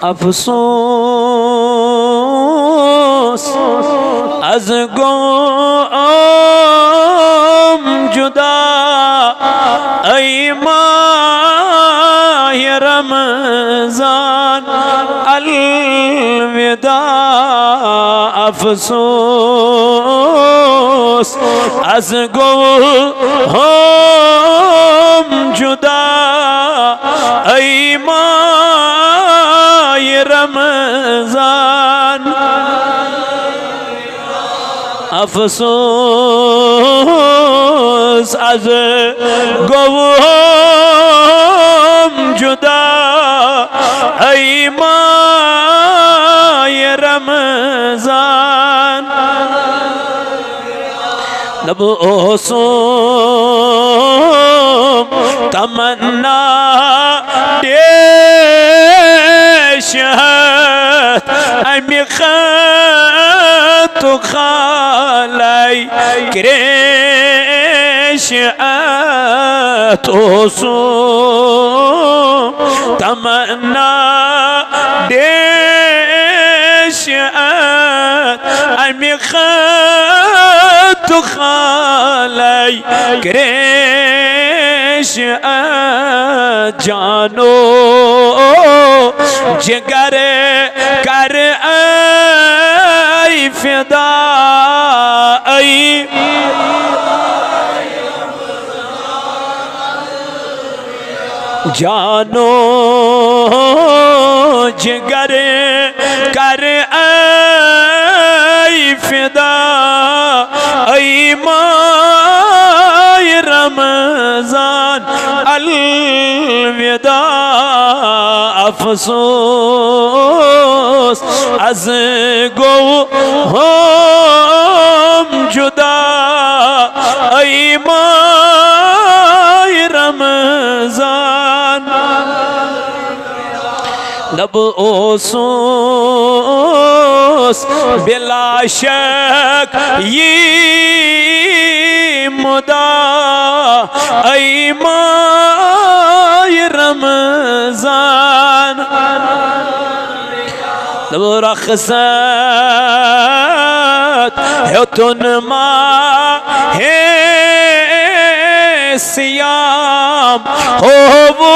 अफसोस अज गोम जुदा ऐ माह रमजान अलविदा अफसोस अज गोम जुदा ऐ माह रमजान अफसोस अज गोम जुदा ऐ माह रमजान लबोसो तमन्ना देशहत अमि खतु खालाई क्रेशअत ओसो तमन्ना देशअत अमि खतु खालाई क्रेशअत जानो जिगर कर ऐ फिदा ऐ जानो जिगर कर ऐ फिदा ऐ माह रमजान अलविदा अफसोस अज गोम जुदा ऐ माह रमजान लब ओसोस बिला शक ये मुदा ऐ माह रमजान लब रखसत है तुन माह सियाम हो वो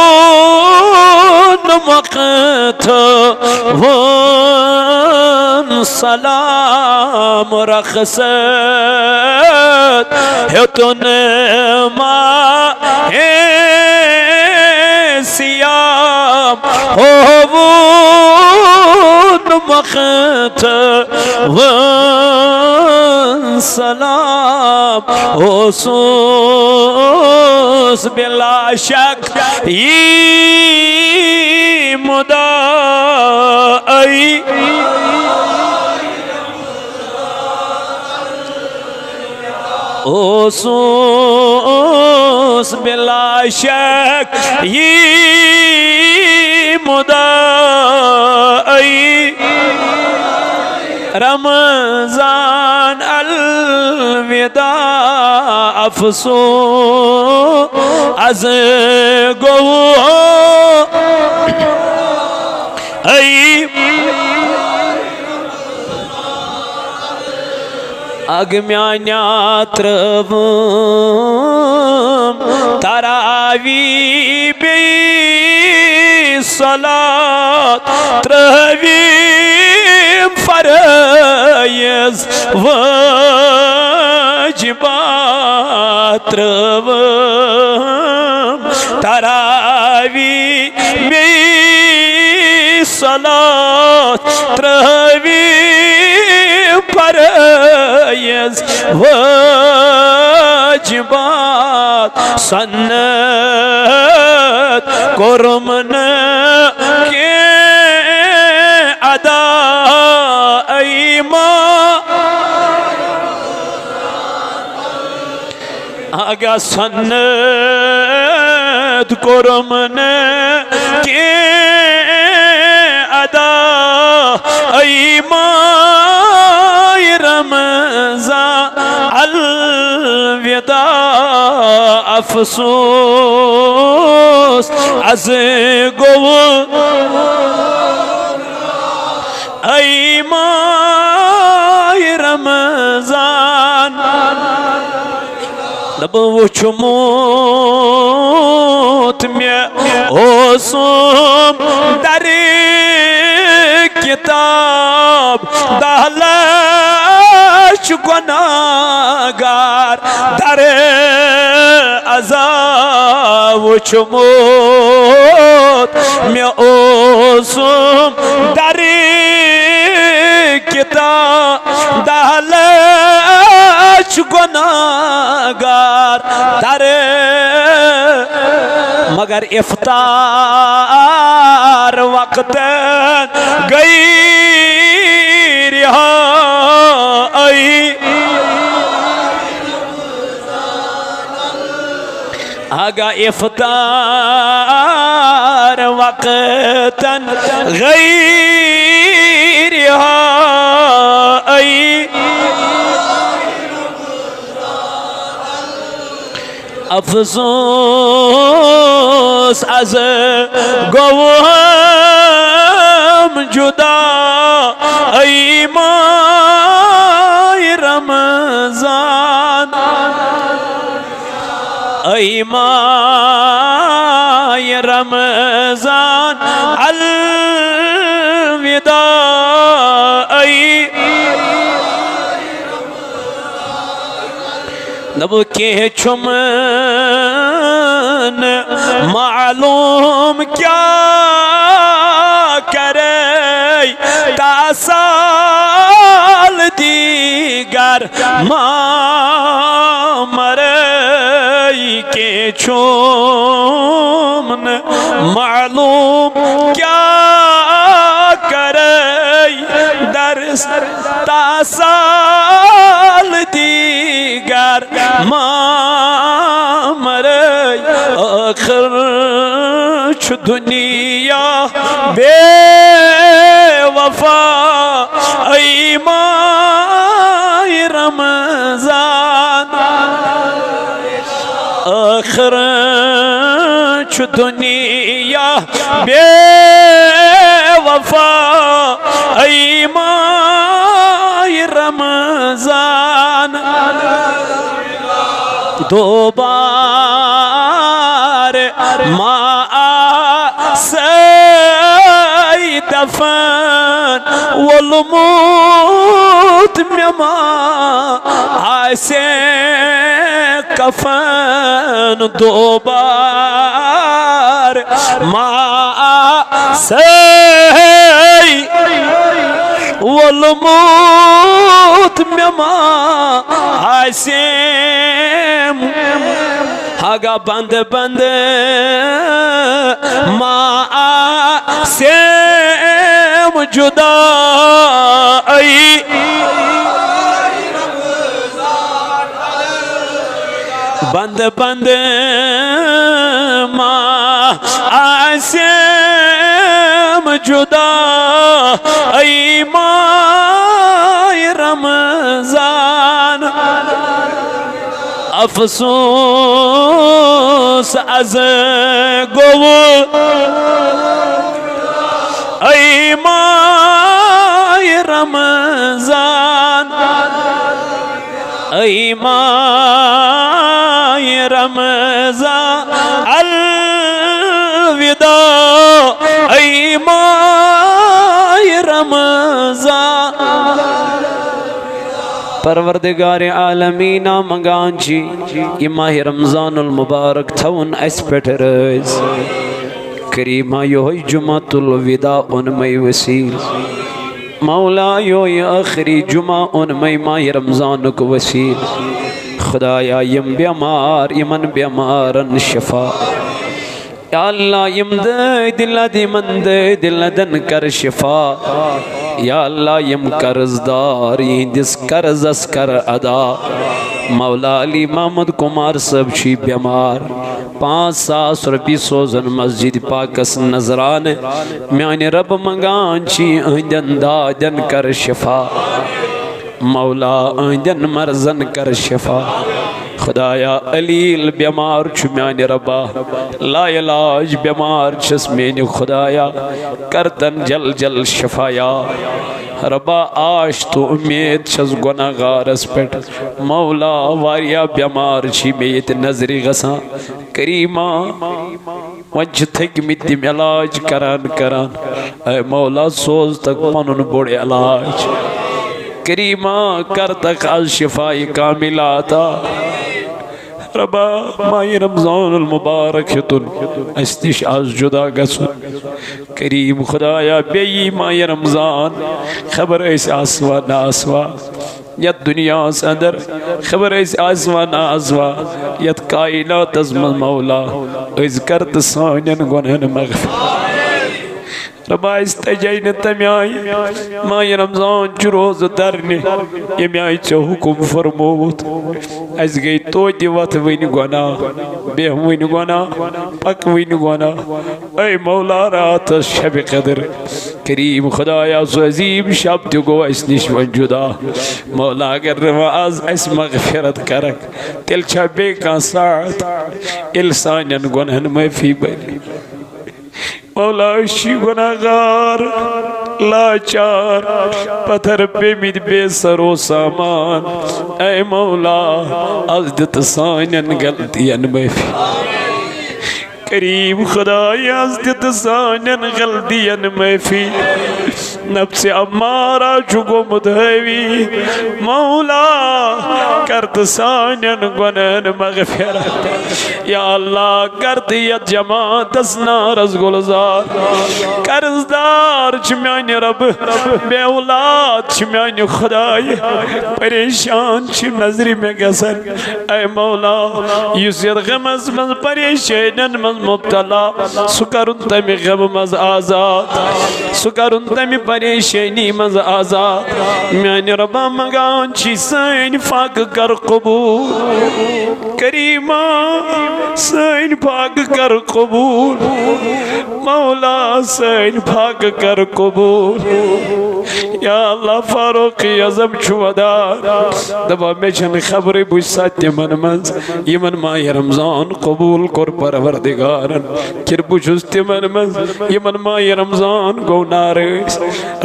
वक्त वन सलाम रखसत है तुन माह सियाम हो वो वक्त वन सलाम ओसूस बिला शक ये मुदा ऐ ओसूस बिला शक ये मुदा ऐ रमजान अलविदा अफसोस अज गो ऐ अगम्यान्या त्रवम तरावी बे सलात त्रवी फरयज वाजिबात त्रवम तरावी बे सलात त्रवी फरयज वाजिबात सन्नत कुर्मन के अदा ऐ माह आगा सन्नत कुर्मन के अदा ऐ माह रमजान अलविदा अफसोस अज गो दब वुचमुत मे ओसुम दरे किताब दहलश गुनाहगार दरे अज़ाब वुचमुत मे ओसुम दरे किताब दहलश गुनाहगार दरे मगर इफ्तार वक्त गई रिहाई आगा इफ्तार वक्त गई रिहाई अफसोस अज गोवम जुदा माह रमजान माह रमजान अलविदा नब के छुमन मालूम क्या करे तासाल दीगर मरे के छुमन मालूम क्या करे दर्स तासाल दीगर मरे आखिर दुनिया बेवफा माह रमजान आखिर दुनिया बेवफा माह रमजान दो बार सई दफन वलमूत में आसे कफन दो बार सई वलमूत में आसे हागा बंद बंद से जुदा बंद बंद से जुदा माह रमजान अफसोस अज गोव माह रमजान माह रमजान अलविदा माह रमजान परवरदिगार आलमीना मंगान जी ये माह रमजानुल मुबारक थवन अस पेट रज करीमा यो जुमातुल विदा उनमय वसील मौला यो आखिरी जुमा उनमय माह रमजान को वसील खुदाया यम बेमार यमन बेमारन शिफा या अल्लाह यम दिलदन कर शिफा या अल्लाह यम कर्जदार यिंदिस कर्जस कर अदा मौला अली महमूद कुमार सब छी बेमार 5,000 रुपये सोजन मस्जिद पाकस नजरान म्याने रब मंगान छी अहदन दादन कर शिफा मौला अहदन मर्जन कर शिफा खुदाया अलील बेमार छु म्याने रबा ला इलाज बेमार छस मेने खुदाया करतन जल जल शिफाया रबा आज तो उम्मीद छस गुनाहगारस पेट मौला वारिया बीमार छी मे ये नजरी गसा करीमा वंच थकमित तिम इलाज करान करान ऐ मौला सोज तक पनुन बोड़ इलाज करीमा कर तक आज शिफाई कामिला अता रबा माह रमजान मुबारक तुन अस निश आज जुदा गसुन करीम खुदाया बेयी माह रमजान खबर आसवा ना आसवा यत दुनिया अंदर खबर आसवा ना आसवा यत कायनात मज मौला अज कर तो सान गुनहन मगफिरत रबा तजन तम आय माह रमजान रोज दरने ये आय ऐ हुकुम फरमोत अस गई तोत वत वन गुनाह बेह वन गुनाह पक वन गुनाह ऐ मौला रात शब कदर करीम खुदाया सो अजीम शब तो गो अस निश वन जुदा मौला अगर आज अस मगफिरत करक तेल छा बे कह साथ इल सानन गुनहन माफी बनी मौला गुनाहगार लाचार पत्थर पे मित बेसरो सामान ऐ मौला आज दित सानन गलतियन माफी करीम खुदाया आज दित सानन गलतियन माफी नफ्स अम्मारा चुगो मुदहवी मौला करत सानन गुनहन मगफिरत या अल्लाह करत यत जमात नारस गुलजार कर्जदार मान रब बे औलाद मान खुदाय परेशान नजर में गसन ऐ मौला युस गमस मज परेशान मज मुब्तला सु करुन तमि गम मज आजाद सु करुन तमि परेशानी मज आजाद मान रबा मगान सन फाक कर कबूल करीमा सन फाक कर कबूल मौला सन फाक कर कबूल या अल्लाह फारूक आज़म छुदार दबा मे छन खबर बुझ सत्य मज यमन माह रमजान कबूल कोर परवरदिगारन किर बुझुस तिमन मज यमन माह रमजान गो नारस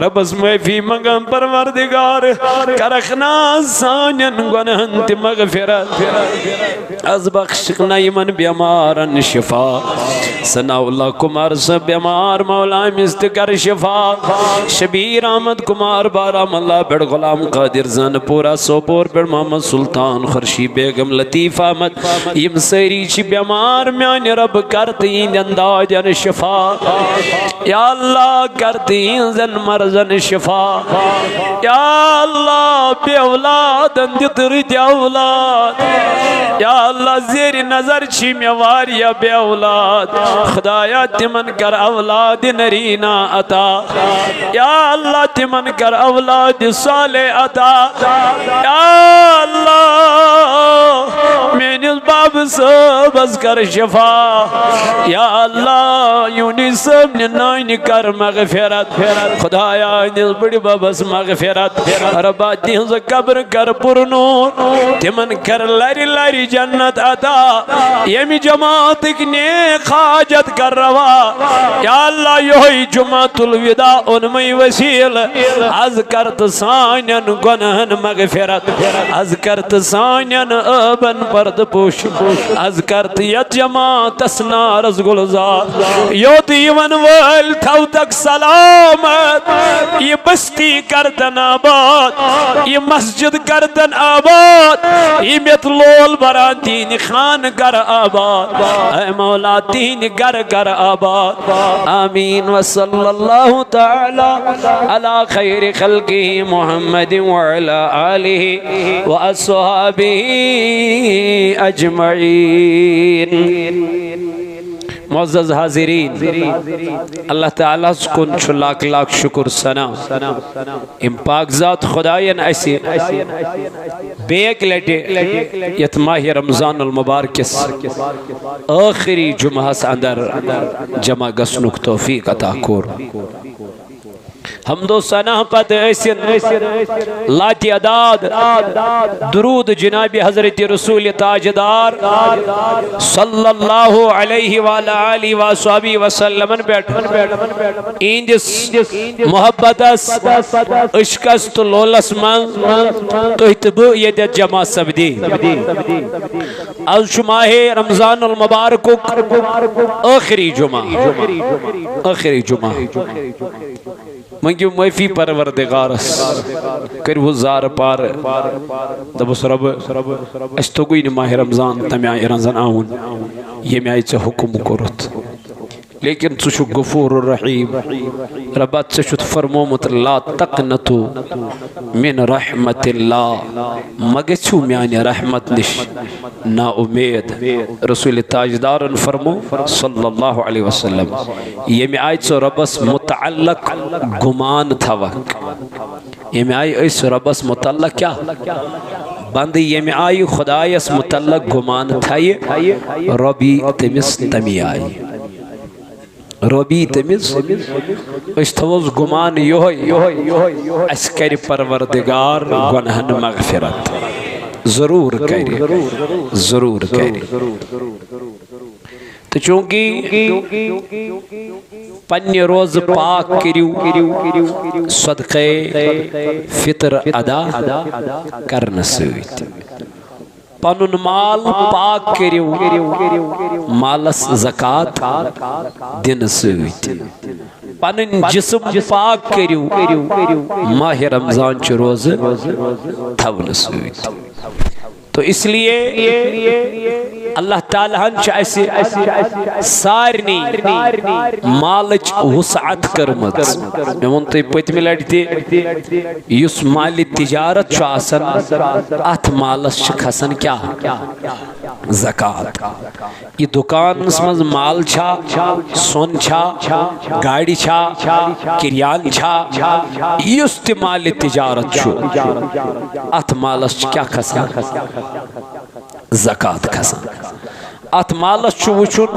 रबस माफी मंगम परवरदिगार करखना सानन गुनहन ते मगफिरत अज बख्शना यमन बीमारन शिफा सनाउल्लाह कुमार सब बीमार मौला मिस्त कर शिफा शबीर अहमद कुमार बारामुल्ला बेड़ गुलाम कादिर जन पूरा सोपोर बेड़ मोहम्मद सुल्तान खुर्शी बेगम लतीफ अहमद यम सारी बीमार मान रब करत अंदाजन शिफा या अल्लाह करत जन मरजन शिफा या अल्लाह बे औलादन दित रित औलाद या अल्लाह जेर नजर छी मे वारिया बे औलाद खुदाया तिमन कर औलाद नरीना अता या अल्लाह तिमन कर औलाद साले अता या अल्लाह मेनिस बाब सबस कर शिफा या अल्लाह यूनिस सब नाइन कर मगफिरत खुदाया निस बड़ी बाबस मगफिरत रबा तिहज कब्र कर पुरनूर तिमन कर लरी लरी जन्नत अता यमी जमात ने खाजत कर रवा या अल्लाह योही जुमातुल विदा उनमई वसील आज करत सानन गुनहन मगफिरत आज करत सानन अबन पर्द पोश आज करत यत जमात नारस गुलजार योत यमन वल थव तक सलामत ये बस्ती करदन आबाद ये मस्जिद करदन आबाद ये मेत लोल बरा तीन खान कर आबाद ऐ मौला तीन घर कर आबाद आमीन व सल्लल्लाहु तआला अला खैर खल्की मुहम्मद व अला आलिहि व अस्हाबिहि अजमईन। मुअज़्ज़ज़ हाज़िरीन अल्लाह ताला कुन छु लाख लाख शुक्र सना इम पाक ज़ात खुदायन ऐसे बेक लटे यत माह रमज़ान अल मुबारकिस आखिरी जुमहस अंदर जमा गसनुक तौफीक अता कोर हमदो सना पत लातियादाद दुरूद जनाब हजरत रसूल ताजदार सल्लल्लाहु अलैहि वालैहि वसल्लम बैठ इंदिस मोहब्बतस इश्कस तो लोलस मन तो इतब ये जमा सब्दी आज माहे रमजानुल मुबारक आखिरी जुमा मंगो माफी परवरदिगारस कर वो जार पार दबस रब अस तोगुई न माह रमजान तमे आय रंजन आवन यमे आय चे हुकुम कोरुत लेकिन छु गफूर रहीम रब्बा छु फरमोमुत ला तकनतु मिन रहमतिल्लाह मगछु म्याने रहमत निश ना उम्मीद रसूल ताजदारन फरमो सल्लल्लाहु अलैहि वसल्लम यमे आय चे रब्बस मुतअल्लक गुमान थवक यमे आय इस रब्बस मुतअल्लक क्या बंद यमे आय खुदायस मुतअल्लक गुमान थाय रबी तमिस तमी आय रबी तमिस थवस गुमान अस कर परवरदिगार गुनाहन मगफिरत जरूर करे तो चूंकि पन्ने रोज पाक करियो सदक़े फितर अदा करन सत पनुन माल पाक करियो मालस ज़कात दिन सत पनुन जिस्म पाक करियो माह रमजान च रोज थवन सत तो इसलिए अल्लाह ताला सारनी मालच वुसअत करमत मे वोन तुम पत्म लट तुस माल तिजारत अथ मालस खसान क्या ज़कात ये दुकान मज माल सोन गाड़ी किरियान युस त माल तिजारत अथ मालस क्या खसान ज़कात खसान अत मालस वुचुन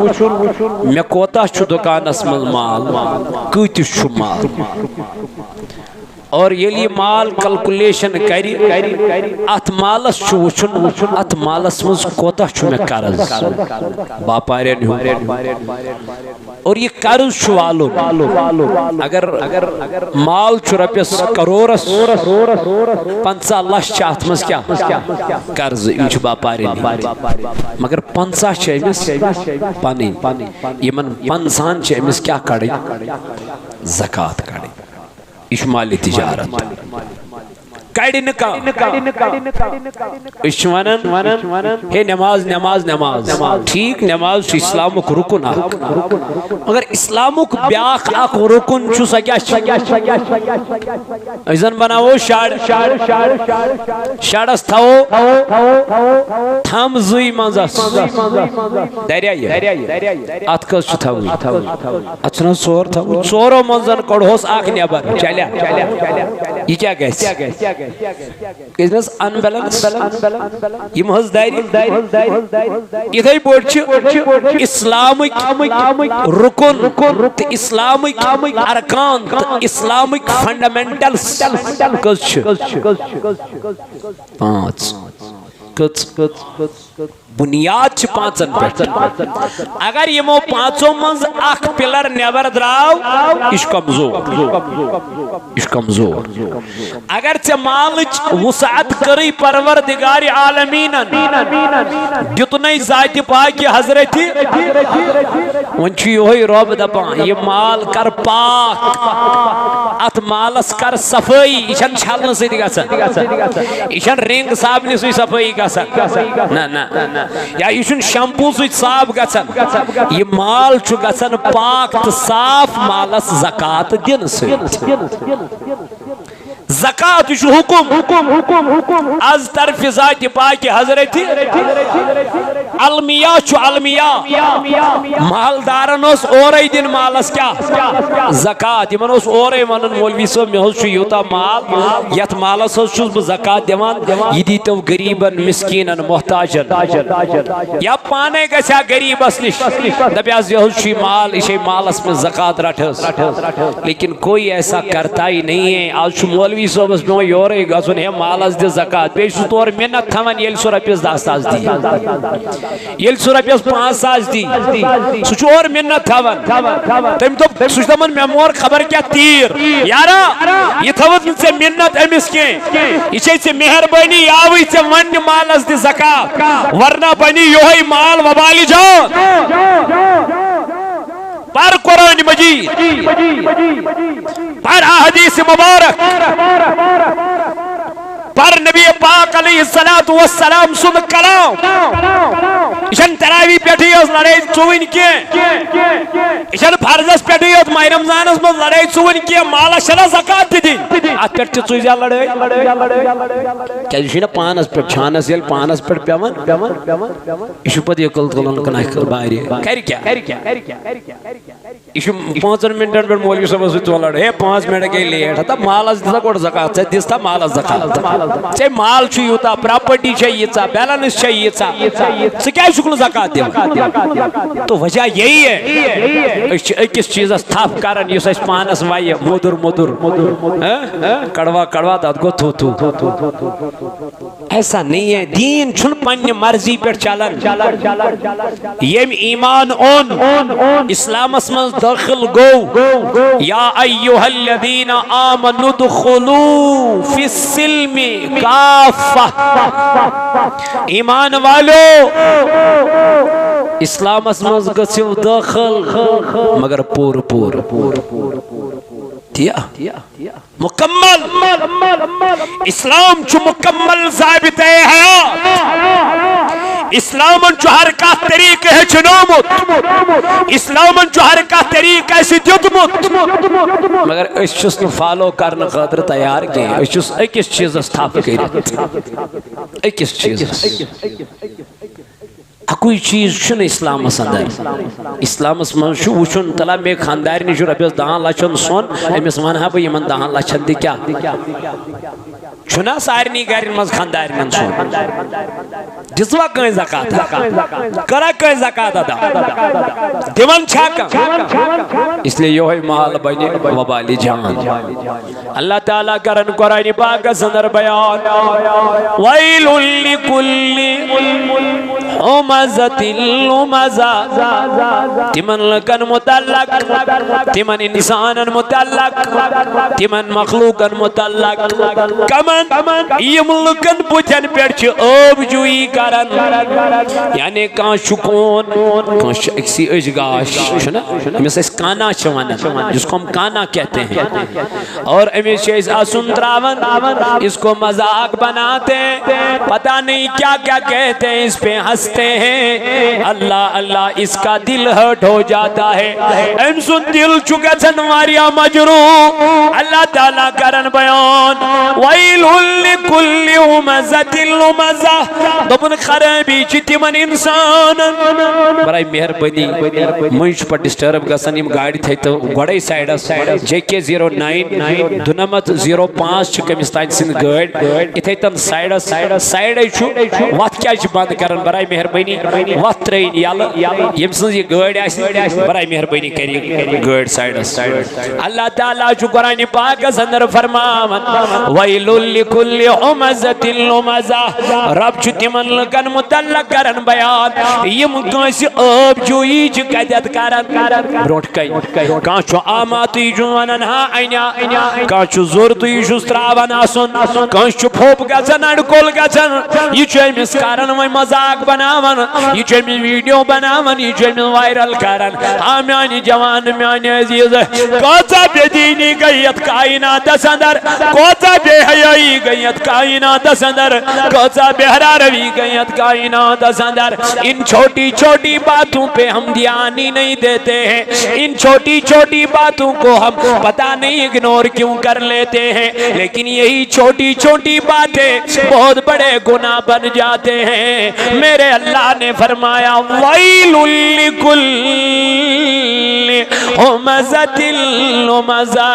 मे कोता दुकानस मज माल कतिस माल और ये माल कैलकुलेशन कर अत मालस वुचुन अत मालस मज कोता मे कर्ज बापारन और ये कर्ज वालुन अगर माल रपिस करोरस 50 लक्ष अत मज क्या कर्ज इन बापारन मगर 50 पन यमन 50 अमिस क्या कड़ ज़कात कड़ यह माल तिजारत हे नमाज नमाज नमाज ठीक नमाज इस्लाम रुकन मगर इस्लाम ब्याख रुकन क्या बनावो शाड़स थवो थम जुई मजस दरिया अत कस अत चोर थवो चोरो मंजन कड़ोस नबर चलिया यह क्या अनबैलेंस इथे इस्लामिक रुकन इस्लामिक अरकान इस्लामिक फंडामेंटल्स बुनियाद 5 पे अगर यमो 5 मज पिलर नबर द्राव यह कमजोर अगर चे मालच वुसअत करी परवरदिगार आलमीन दुतन जात पाक हजरत वन रब दपान यह माल कर पाक अत मालस कर सफाई यह छलन सह रिंग साबन सु सफाई ना या यह शैम्पू सु साफ गसन यह माल गसन पाक तो साफ मालस ज़कात दिन ज़कात यह हुकुम आज तरफ ज़ात पाक हज़रत अलमिया अलमिया मालदारन ओरे दिन मालस क्या ज़कात यमन ओरे वन मौलवी साहब मे यूता माल यथ मालस बह ज़कात दिवान यह दी तो गरीबन मिस्कीनन मोहताजन या पाने गया गरीबस निश दपास यह माल ये मालस में ज़कात रटस लेकिन कोई ऐसा करता ही नहीं है। आज मौलवी साहबस पे योरे गन हे मालस दि ज़कात बे तौर मिन्नत थवन ये सह रपिस 10,000 दी ये सह रपिस 5,000 दी सह और मिन्नत थवन तम दोप सह दपन मे मोर खबर क्या तीर यारा यह थवत से मिन्नत अमिस के यह मेहरबानी आवी से वन मालस दि ज़कात वरना बनी योही माल वबाली जान पर कुरान मजीद पर अहदीस मुबारक पर नबी पाक अलैहिस्सलातु वस्सलाम सुन कलाम इशन तरावी पेठी लड़ाई चुवन के इशन फर्जस पेठी माह रमजानस मज लड़ाई चुवन के मालस छना ज़कात दिन अत पे चुजा लड़ाई क्या पानस पे छानस ये पानस पे पेवन यह पे यकल तुलन कन बारी कर क्या यह 5 मिनटन पे मौलवी साहब सो लड़ हे 5 मिनट गई लेट तब मालस दिसा गोड ज़कात दिस था मालस ज़कात से माल यूता प्रॉपर्टी यीचा बैलेंस यीचा क्या ज़कात दिवान तो वजह यही है अकिस चीज़ थप कर पानस वाय मोदुर मोदुर कड़वा कड़वा तथ गो थू थू ऐसा नहीं है। दीन छुन पन्ने मर्जी पे चलन यम ईमान ओन इस्लामस मज दाखिल गो या अय्युहल्लज़ीना आमनु दुखुलू फिस्सिल्मि काफ़ा ईमान वालो इस्लामस मज गसिव दाखिल मगर पूर पूर मुकम्मल इस्लाम चु मुकम्मल ज़ाबिते हयात इस्लाम चु हर का तरीक़ है चुनोमुत इस्लाम चु हर का तरीक़ ऐसी द्युतमुत मगर इस फॉलो करने खातिर तैयार के अकिस चीज़ स्थाप कर अकिस चीज़ अकुई चीज इस्लामस अंदर इस्लामस मज वुन तला मे खानदार निश रपिस 10 लक्षन सोन अमिस वन हा बह 10 लक्षन दि क्या सारे गर मज खानदार सोन दिसवा कह ज़कात करा कह ज़कात अदा दिवन इसलिए योह माल बने वबाली जान अल्लाह ताला करन कुरान पाक अंदर बयान वैलुल लिकुल्ली हुमज़तिल लुमज़ा तिमन लकन मुतल्लक तिमन इंसानन मुतल्लक तिमन मखलूकन मुतल्लक कमन यम लकन बुझन पे अब जुई करन यानी कह शुकोन कसी अजगाश अमिस काना जिसको हम काना कहते हैं और अमिस आसुन त्रावन इसको मजाक बनाते हैं पता नहीं क्या क्या कहते हैं इस पे हंसते हैं अल्लाह अल्लाह इसका दिल हर्ट हो जाता है अमसुन दिल चुका वारिया मजरू अल्लाह ताला करन बयान वैलुल लिकुल्ली हुमज़तिल लुमज़ा दोपन खराबी तिमन इंसान बराई मेहरबानी मुझ पर डिस्टर्ब गसन यम गाड़ी थे तो गोड़े साइडस JK 09 दुनमत 05 कमिस तान सिन गाड़ी इथे तन साइडस साइड वत क्या बंद करन बराई मेहरबानी वत ट्रेन यल यम सज ये गाड़ी आसी बराई मेहरबानी करी गाड़ी साइडस अल्लाह ताला जो कुरान पाक अंदर फरमावन वैलुल लिकुल्ली हुमज़तिल लुमज़ा रब छु तिमन लगन मुतल्लक करन बयान यम कस अब जुई च कदत करन ब्रोट कई का छु आमाती जो वनन हा अन्या का छु जोर तु यु त्रावन आसन का छु फोप गजन अडकोल गजन यु छु मिस करन वय मजाक बना बनावन ये वीडियो बनावन ये वायरल करन हाँ म्यानी जवान म्यानी अजीज कोचा बेदीनी गयत कायनात अंदर कोचा बेहयाई गयत कायनात अंदर कोचा बेहरा रवि गयत कायनात अंदर इन छोटी छोटी बातों पे हम ध्यान ही नहीं देते हैं इन छोटी छोटी बातों को हम पता नहीं इग्नोर क्यों कर लेते हैं लेकिन यही छोटी छोटी बातें बहुत बड़े गुनाह बन जाते हैं मेरे अल्लाह ने फरमाया वैलुल लिकुल्लि हुमज़तिल लुमज़ा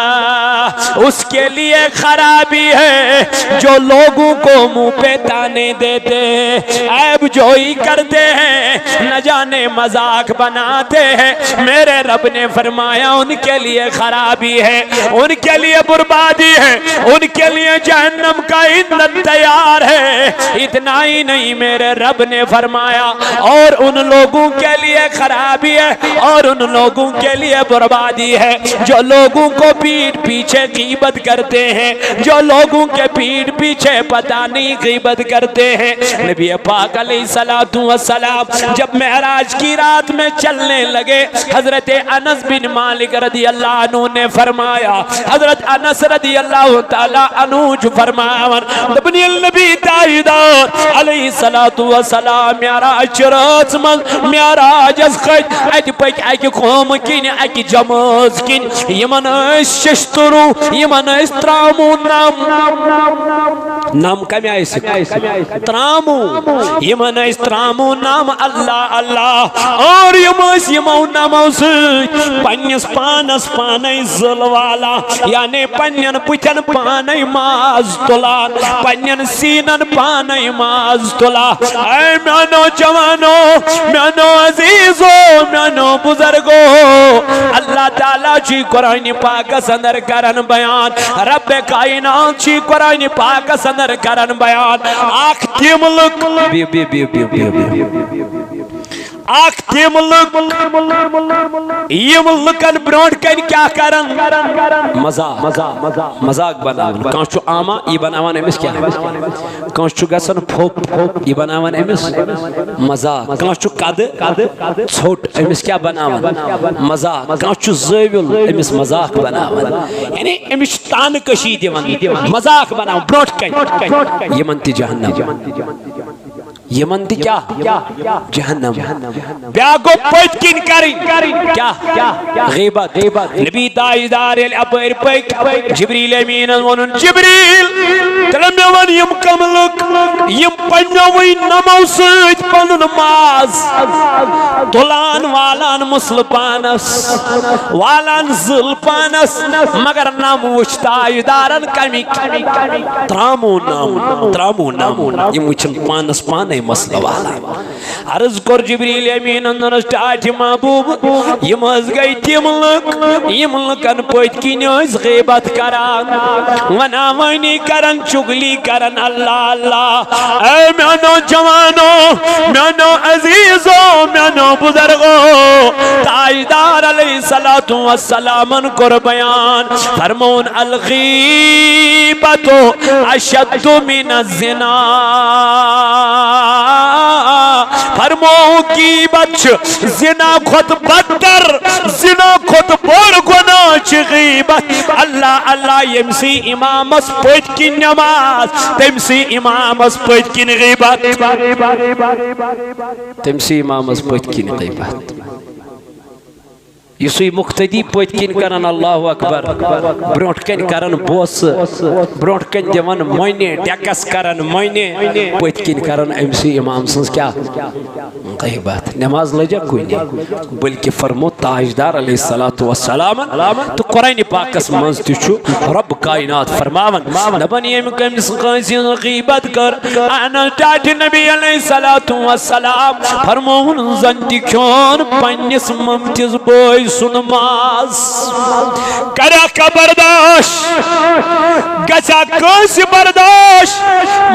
उसके लिए खराबी है जो लोगों को मुंह पे ताने देते हैं ऐब जोई करते हैं न जाने मजाक बनाते हैं मेरे रब ने फरमाया उनके लिए खराबी है उनके लिए बर्बादी है उनके लिए जहन्नम का ईंधन तैयार है इतना ही नहीं मेरे रब ने फरमाया और उन लोगों के लिए खराबी है और उन लोगों के लिए बर्बादी है जो लोगों को पीठ पीछे गीबत करते हैं जो लोगों के पीठ पीछे पता नहीं गीबत करते हैं नबी पाक अलैहिस्सलातु वस्सलाम जब मेराज की रात में चलने लगे हजरत अनस बिन मालिक रदी अल्लाह अन्हु ने फरमाया हजरत अनस रदी अल्लाह ताला अन्हु फरमावन नबी नबी ताईदार अलैहिस्सलातु वस्सलाम मेराज रात में मेराज खज अत पक अक कौम किन अक जमात किन यमन शस्तरू यमन त्रामू नाम कम त्रामू यमन त्रामू नाम अल्लाह अल्लाह और यमो नमो पन्नस पानस पाने जलवाला यानी पन्न पुथन पाने माज तुलान पन्न सीनन पाने माज तुला म्यानो जवानो म्यानो अजीजो म्यानो बुजुर्गो अल्लाह ताला जी कुरान पाक अंदर करन बयान रब कायनात जी कुरान पाक अंदर करन बयान आख तिमलक आख तिमलक यम लुकन ब्रोट कन क्या करन मजाक बनावन कांच आमा ये बनावन अमिस क्या कांच गसन फोक ये बनावन अमिस मजाक कांच कद छोट अमिस क्या बनावन मजाक कांच ज़विल अमिस मजाक बनावन यानी अमिस तान कशी दिवन मजाक बनावन ब्रोट कन यमन ति जहन्नम यमन ति क्या जहन्नम ब्यागो पटकिन करिन क्या गीबत नबी दाईदार अपर पक जिब्रील अमीन वनुन जिब्रील तलमे वन यम कमलक यम पन्नोई नमो सत पनुन माज तुलान वालान मुसलपानस वालान जुल्पानस मगर नाम वुश्ताईदारन कमी त्रामू नाम यम वुचन पानस पाने मसला वाला अर्ज कर जिब्रील अमीन टाट महबूब यम गई तिमलकन पत किन गीबत करान वना वनी करन चुगली करन अल्लाह अल्लाह ऐ म्यानो जवानो म्यानो अजीजो म्यानो बुजुर्गो ताईदार अलैहिस्सलातु वस्सलाम कर बयान फरमौन अल गीबतु अशद्दु मिनज़ ज़िना फरमो की बच जिना खुद बदतर जिना खुद बड़ गुनाह गीबत अल्लाह अल्लाह यमसी इमामस पट की नमाज तमसी इमामस पट की गीबत तमसी इमामस पट की गीबत युसुई मुख्तदी पतकिन करन अल्लाहु अकबर ब्रोट कन करन बोस ब्रोट कन दिवन मोइने डकस करन मोइने पतकिन करन एमसी इमाम सन्स क्या गीबत नमाज लजा कुनी बल्कि फरमो ताजदार अलैहिस्सलातु वस्सलाम तो कुरान पाकस मंज छु रब कायनात फरमावन नबन यम कम कांसी गीबत कर अना टाट नबी अलैहिस्सलातु वस्सलाम फरमोन जंति खोन पन्निस ममतिज बोय सुनमाज करा का बर्दाश्त गचा कस बर्दाश्त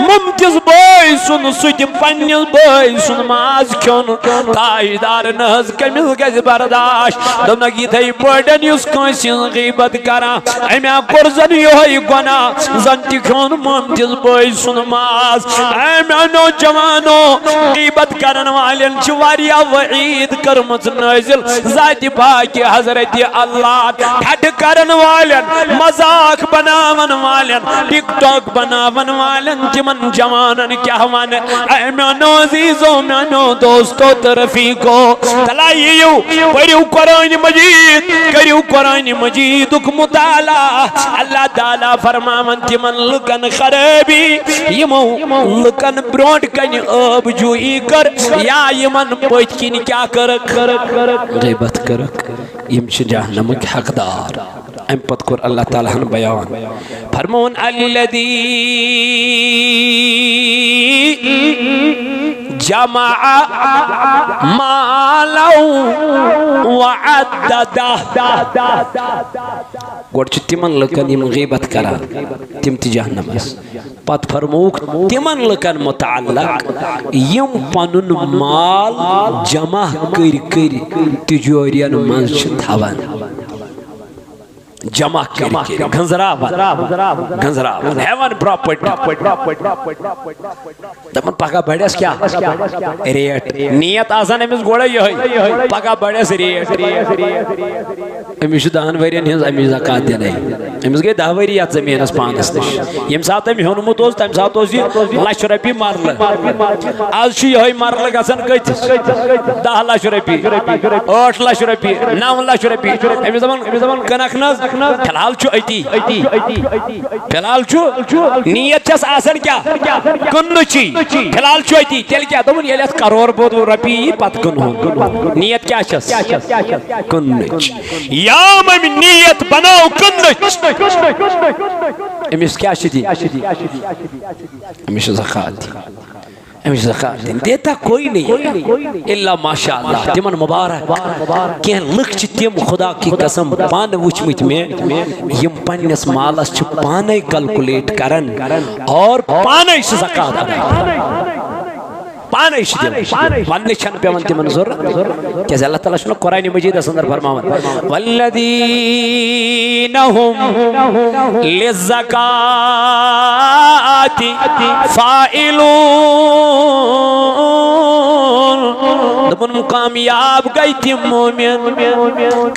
मुमतिज बोय बॉय सुन सुद पन्निस बॉय सुन माज खोन ताजदार नज कमिस गज बर्दाश्त दोनक यिथै पड़न युस कंसिन गीबत करा अम्या कोर जन योहै गुनाह जन ति खोन ममतिस बॉय सुन माज अम्या नौजवानो गीबत करन वालेन छ वारिया वईद करमच नाजिल जात पाक हजरत अल्लाह ठड करन वालेन मजाक बनावन वालेन टिकटॉक बनावन वालेन तिमन जवानन क्या वन ऐ मेनो अजीजो मेनो दोस्तों तरफीको तलाइयो पढ़ियो कुरान मजीद करियो कुरान मजीदुक मुताला अल्लाह ताला फरमावन तिमन लुकन खराबी यमो लुकन ब्रोट कन अब जुई कर या यमन पतकिन क्या कर गीबत कर यम छ जहन्नमक हकदार अम पत कोर अल्लाह ताला हन बयान फरमोन अल्लदी जमा मालौ वअद्दा गोड छ तिमन लकन यम गीबत करा तिम ति जहन्नमस पत फरमोक तिमन लकन मुतअल्लक यम पनुन माल जमा कर तिजोरियन मंज छ थवन जमा कर गंजरा हेवन प्रॉपर्टी दपन पका बड़स क्या रेट नियत आसान अमिस गोड़ यही पका बड़स रेट अमिस दान वरियन हिंज अमिस ज़कात दिन अमिस गई 10 वरी यत जमीनस पानस निश यम सात अम होनमुत तम सात लाख रुपये मरल आज यही मरल गसन कतिस 10 लाख रुपये 8 लाख रुपये 9 लाख रुपये अमिस दपन कनक नज फिलहाल फिलहाल नीयत आसान क्या कन्न फिलहाल तेल क्या दोन ये करोड़ बोध रुपये पत कन नीयत क्या कन्न या नीयत बनाओ कन्न अमिस क्या अमिस ज़कात देता कोई नहीं इल्ला माशाअल्लाह तिमन मुबारक क्या लुक तिम खुदा की कसम पान वुचमत में यम पन्नस मालस पाने कैलकुलेट करन और पाने ज़कात अदा पाने वन छन पेवन तिमन ज़रूरत क्या अल्लाह ताला छ कुरान मजीद अंदर फरमावन वल्लदीना हुम लिज़्ज़काति फाइलून दबन कामयाब गई तिम मोमिन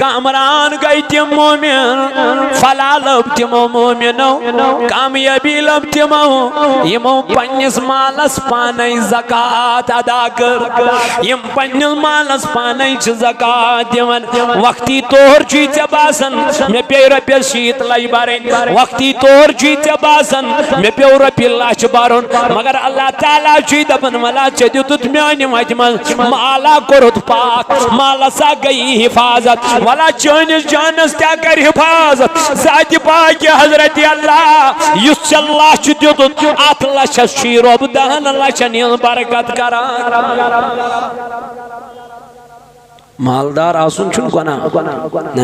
कामरान गई तिम मोमिन फला लब तिम मोमिनो कामयाबी लब तिमो यमो पन्निस मालस पाने ज़कात अदा कर यम पन्निस मालस पाने ज़कात दिवन वक्ती तौर चे बासन मे पे रपियस 7 लाख बारन वक्ती तौर चे बासन मे पे रपिय लाख बारन मगर अल्लाह ताला चे दपन मला चे दितुत म्यानि मत माला कोरुत पाक माला सा गई हिफाजत वाला चनिस जानस त्या कर हिफाजत जाति पाक हजरत अल्लाह युस अल्लाह चे दितुत 8 लाख शी रब 10 लाख निल बरकत करा मालदार आसुन छुन गुना ना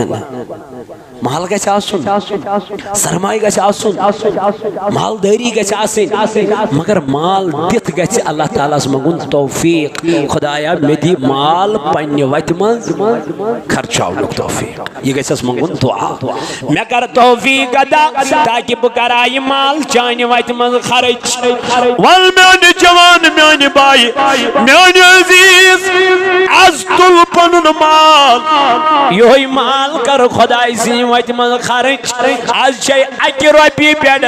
माल गछ आसुन सरमाई गछ आसुन मालदारी गछ आसिन मगर माल दित गछ अल्लाह ताला मगुन तौफीक खुदाया मेदी माल पन्ने वत मंज खर्चाउनुक तौफीक ये गछस मगुन दुआ मे कर तौफीक अदा ताकि ब कराय माल चानि वत मंज खर्च वल मेन जवान मेन भाई मेन अजीज आज तुल पनुन माल योही माल कर खुदाई सी वत मन खर्च आज छे 1 रुपये पेड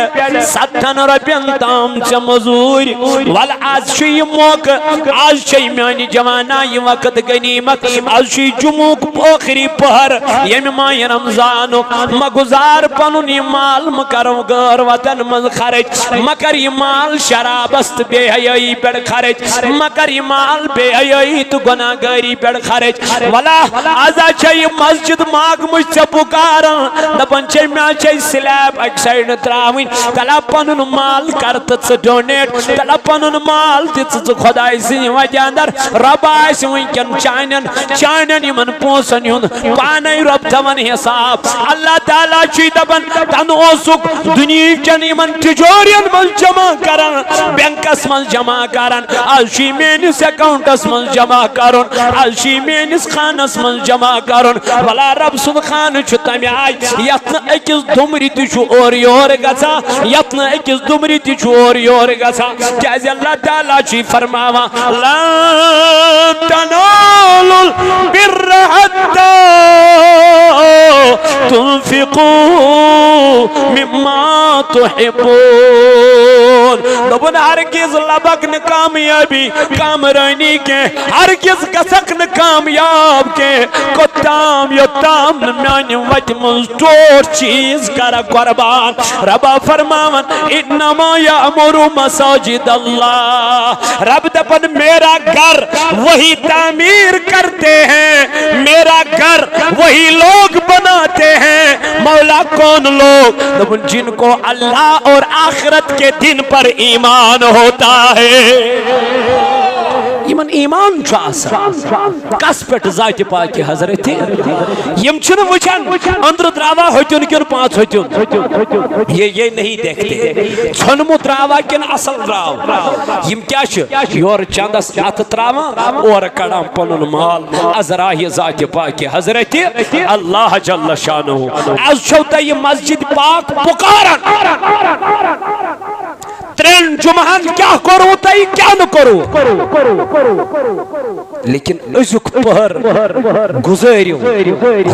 7 रुपयन ताम च मजूर वल आज छे मौका आज छे म्यानि जवाना ये वक्त गनीमत आज छे जुमुक आखिरी पहर यम माह रमजान मगुजार पनुन माल मकर घर वतन मन खर्च मकर ये माल शराबस्त बेहयाई पेड खर्च मकर ये माल बेहयाई तो गुनाहगारी पेड खर्च वला आजा चाहिए मस्जिद माग मुझसे पुकारा दपन चे मैं चाहिए स्लैब एक साइड त्रावी तला पनुन माल करत च डोनेट तला पनुन माल दित च खुदाई सी वजह अंदर रब आस वंकन चानन यमन पोसन हुन पाने रब दवन हिसाब अल्लाह ताला ची दपन तन ओसुक दुनिया चन यमन तिजोरियन मल जमा करन बैंकस मल जमा करन अलशी मेनिस अकाउंटस मल जमा करन अलशी मेनिस खानस मल जमा करन वला रब सुन खान छु तमे आय यत्न अकिस दुमरी छु और योर गसा यत्न अकिस दुमरी छु और योर गसा क्याज अल्लाह ताला ची फरमावा ला तनालुल बिर्र हत्ता तुनफिकू मिम्मा तुहिब्बून दोबन हरगिज लबक न कामयाबी कामरानी के हरगिज गसक न कामयाब के कोताम योताम न म्यान वत मुझ तोर चीज कर कुर्बान रबा फरमावन इन्नमा यामुरु मसाजिद अल्लाह रब दपन मेरा घर वही तामीर करते हैं मेरा घर वही लोग बनाते हैं मौला कौन लोग दपन जिनको अल्लाह और आखिरत के दिन पर ईमान होता है यमन ईमान कस पे जाति पाक हजरत यम वुचान अंदर द्रावा होतुन किन पांच होतुन ये नहीं देखते छनमु द्रावा किन असल द्राव यम क्या योर चंदस अत त्रावा और कड़ाम पनुन माल अजरा ये जाति पाक हजरत अल्लाह जल्ल शानुहु आज छौ तय मस्जिद पाक पुकारन त्रेन जुमहन क्या करो तई क्या न करो लेकिन अजुक पहर गुजरियो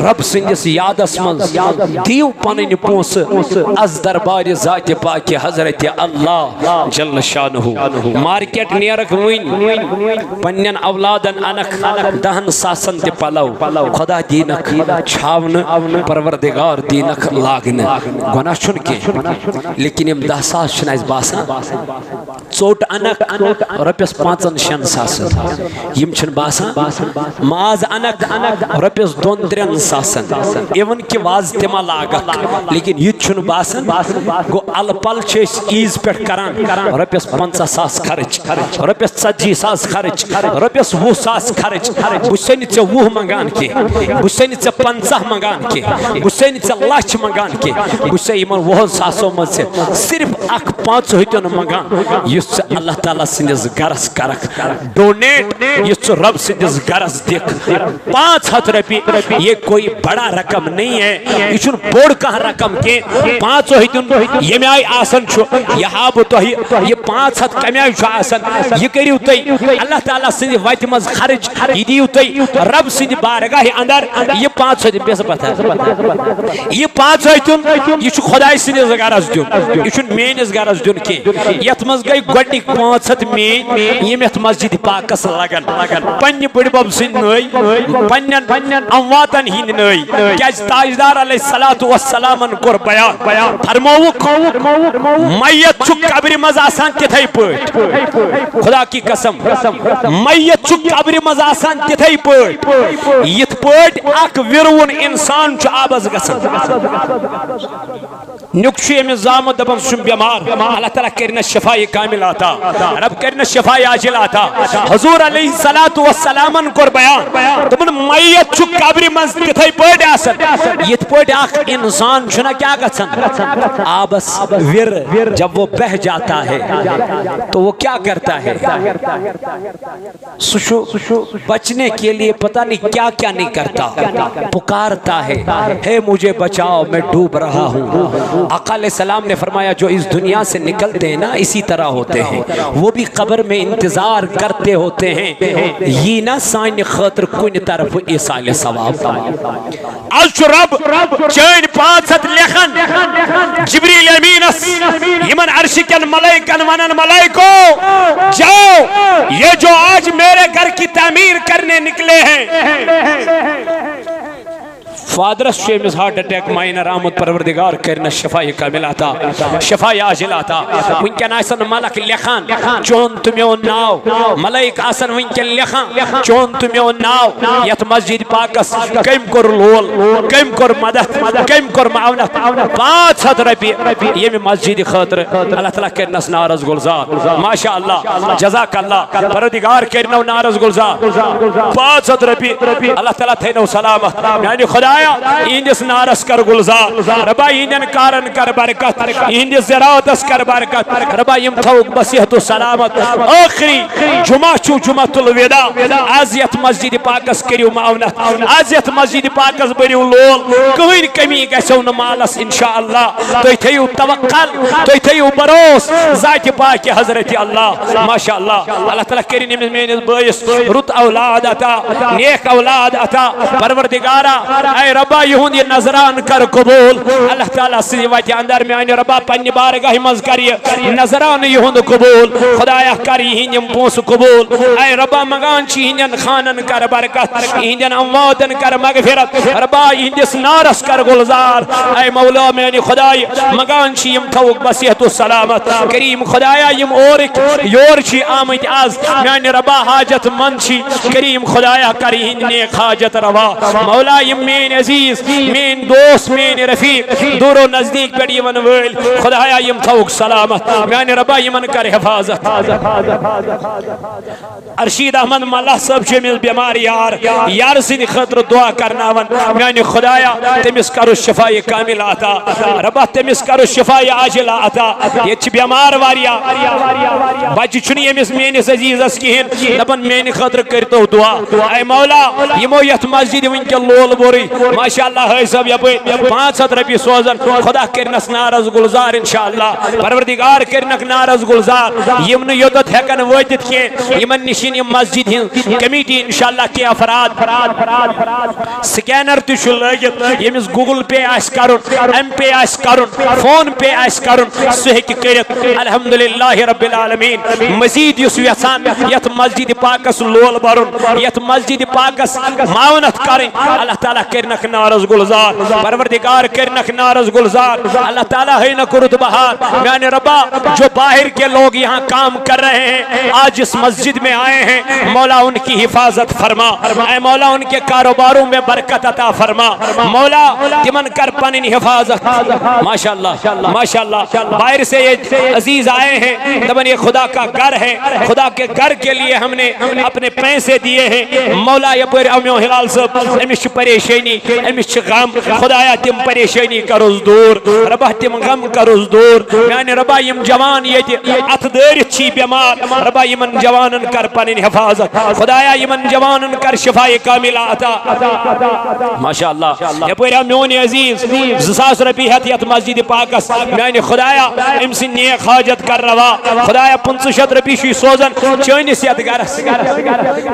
रब सिंदिस यादस मज दियो पनन पोस अज दरबार जात पाक हजरत अल्लाह जल्ल शानुहु मार्केट नेरक वन पन्नन औलादन अनक दहन सासन ते पलव खुदा दीनक छावन परवरदिगार दीनक लागन गुनाह छुन के लेकिन यम 10 सास छन बासा चोट अनक रपियस 5-6 सास यम छन बासा माज अनक रपियस 2-3 सासन इवन कि वाज तिमा लागक लेकिन ये छुन बासन गो अल पल छेस ईज पेट करान रपियस 50 सास खर्च रपियस 40 सास खर्च रपियस 20 सास खर्च बुसैन चे 20 मंगान के बुसैन चे 50 मंगान के बुसैन चे लाख मंगान के बुसै यमन 20 सासों में से सिर्फ अख 5 होतन मंगान युस अल्लाह ताला सिंदिस गरस करक डोनेट युस रब सिंदिस गरस दिख 500 रुपये ये कोई बड़ा रकम नहीं है ये बोड़ कह रकम के 5 होतन यम आय आसन छु यहाँ तो ये 500 कम आसन ये करियो तई अल्लाह ताला सिंदि वत मज खर्च ये दियो तई रब सिंदि बारगाह अंदर ये 500 बेस पता ये 5 होतन ये खुदाई सिंदिस गरस दिन ये मेनिस गरस दिन के यथ मज गई गोडनिक 500 मेन यम यथ मस्जिद पाकस लगन पन्ने बड़ बब सिन नई पन्नन अमवातन हिन नई क्या ताजदार अलैहिस्सलातु वस्सलामन कोर बयान फरमावुक मैयत छु कब्र मज आसान तिथै पट खुदा की कसम मैयत छु कब्र मज आसान तिथै पट यथ पट अक विरवन इंसान छु आबस गसन नुक्शु यम जाम दबन सुम बीमार अल्लाह ताला करना शिफाए कामिल आता रब करना शिफाए आजिल आता हुजूर अलैहिस्सलातु वस्सलामन कोर बयान दबन मैयत छु कब्र मज तिथै पट आसन यथ पट अक इंसान छना क्या गसन आबस विर जब वो बह जाता है तो वो क्या करता है सुशु बचने के लिए पता नहीं क्या क्या नहीं करता पुकारता है हे मुझे बचाओ मैं डूब रहा हूँ आका अलैहिस्सलाम ने फरमाया जो इस दुनिया से निकलते हैं ना इसी तरह होते हैं वो भी कब्र में इंतजार करते होते हैं ये ना साइन खतर कुन तरफ इसाले सवाब अशरब चैन 500 लेखन जिब्रील अमीनस यमन अर्श के मलाइकन वनन मलाइको जाओ ये जो आज मेरे घर की तामीर करने निकले हैं father's Amish heart attack minor आमुद परवरदिगार करना शफाए कामिल अता शफाए आजिल अता वनकन आसन मलक लेखान चोन तो मेन नाव मलाइक आसन वनकन लेखान चोन तो मेन नाव यथ मस्जिद पाकस कम कोर लोल कम कोर मदद कम कोर मावनत 500 रपये ये मस्जिद खतर अल्लाह ताला करनस नारज गुलजार माशाअल्लाह जज़ाकल्लाह परवरदिगार करनो नारज गुलजार 500 रपये अल्लाह ताला थैनो सलामत यानी खुदाया इंदिस नारस कर गुलजार रबा इंदन कारन कर बरकत इंदिस ज़राअतस कर बरकत रबा यम थौक बसियत सलामत आखिरी जुमा छु जुमातुल विदा आजियत मस्जिद पाकस करियो मावनत आजियत मस्जिद पाकस बरियो लोल कहीं कमी गसो न मालस इंशाअल्लाह तो थयु तवक्कल तो थयु भरोस जात पाक हजरत अल्लाह माशाअल्लाह अल्लाह ताला करिन मेन बयस रुत औलाद अता नेक औलाद अता परवरदिगारा ऐ रब्बा यहुंद नजरान कर कबूल अल्लाह ताला से वत अंदर में रब्बा पन्नी बारगाह मज कर नजरान यहुंद कबूल खुदाया कर हिंदम पोस कबूल ऐ रब्बा मगान छी हिंदन खानन कर बरकत हिंदन अमवातन कर मगफिरत रब्बा हिंदिस नारस कर गुलजार ऐ मौला मेनी खुदाई मगान छी यम थौक बसियत सलामत करीम खुदाया यम और योर छी आमद आज मेनी रब्बा हाजत मन छी करीम खुदाया कर हिंद नेक हाजत रवा मौला यम मेन अजीज मेन दोस्त मेन रफीक दूरो नजदीक पे यमन वल खुदाया यम थौक सलामत मेनी रब्बा यमन कर हिफाजत अरशीद अहमद मल्ला सब जमिल बीमार यार सिंह खतर दुआ करनावन मेनी खुदाया तमिस करो शफाए कामिल अता रब्बा तमिस करो शफाए आजिल अता ये बीमार वारिया बच्चे छुन यमिस मेनिस अजीजस किहन दपन मेनि खतर करतो दुआ ऐ मौला यमो यथ मस्जिद वनकन लोल बोरी माशाअल्लाह है सब यप 500 रपये सोजन खुदा करनस नारज गुलजार इंशाअल्लाह परवरदिगार करनक नारज गुलजार यम न योदत हेकन वतित के यमन निशिन यम मस्जिद हिन कमेटी इंशाअल्लाह के अफराद स्कैनर तो लगित यमिस गूगल पे आस करुन एम पे आस करुन फोन पे आस करुन सह करित अल्हम्दुलिल्लाह रब्बिल आलमीन मजीद युस यसान यथ मस्जिद पाकस लोल बरुन यथ मस्जिद पाकस मावनत करें अल्लाह ताला करनक नारज गुलजार परवरदिगार करनक नारज गुलजार अल्लाह ताला है न कुरुत बहार यानी रब्बा जो बाहर के लोग यहाँ काम कर रहे हैं आज इस मस्जिद में आए हैं मौला उनकी हिफाजत फरमा ऐ मौला उनके कारोबारों में बरकत अता फरमा मौला तिमन कर पन हिफाजत माशाअल्लाह माशाअल्लाह बाहर से ये अजीज आए हैं तबन ये खुदा का घर है खुदा के घर के लिए हमने अपने पैसे दिए हैं मौला ये पर अम्यो हिलाल सब अमिश परेशानी अमिश गम खुदाया तिम परेशानी करोस दूर रबा तिम गम करोस दूर यानी रबा यम जवान ये अथ देर छी बीमार रबा यमन जवानन कर पन हिफाजत खुदाया यमन जवानन कर शिफाए कामिल अता माशाअल्लाह ये पर मेन अजीज 2000 रपये हत यथ मस्जिद पाकस यानी खुदाया इमसिन नेक हाजत कर रवा खुदाया 500 रपये सोजन चनिस यथ गरस